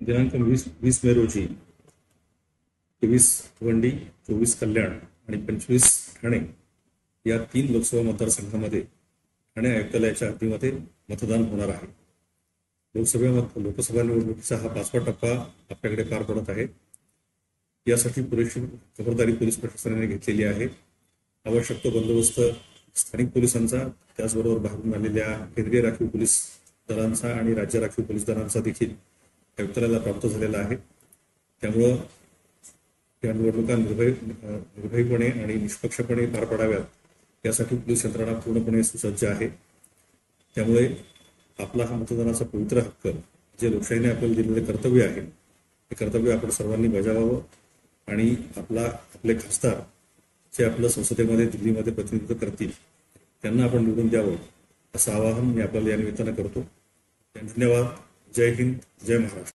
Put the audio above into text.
दिनांक 20 मे रोजी 23 भिवंडी, 24 कल्याण आणि 25 ठाणे या 3 लोकसभा मतदारसंघामध्ये ठाणे आयुक्तालयाच्या हद्दीमध्ये मतदान होणार आहे. लोकसभा निवडणुकीचा हा 5वा टप्पा आपल्याकडे पार पडत आहे. यासाठी पुरेशी खबरदारी पोलीस प्रशासनाने घेतलेली आहे. आवश्यक तो बंदोबस्त स्थानिक पोलिसांचा, त्याचबरोबर बाहेरून आलेल्या केंद्रीय राखीव पोलीस दलांचा आणि राज्य राखीव पोलीस दलांचा देखील आयुक्तालयाला प्राप्त झालेला आहे. त्यामुळं या निवडणुका निर्भयपणे आणि निष्पक्षपणे पार पडाव्यात यासाठी पोलीस यंत्रणा पूर्णपणे सुसज्ज आहे. त्यामुळे आपला हा मतदानाचा पवित्र हक्क, जे लोकशाहीने आपल्याला दिलेले कर्तव्य आहे, हे कर्तव्य आपण सर्वांनी बजावावं आणि आपले खासदार जे आपलं संसदेमध्ये, दिल्लीमध्ये प्रतिनिधित्व करतील त्यांना आपण निवडून द्यावं असं आवाहन मी आपल्याला या निमित्तानं करतो. धन्यवाद. जय हिंद, जय महाराष्ट्र.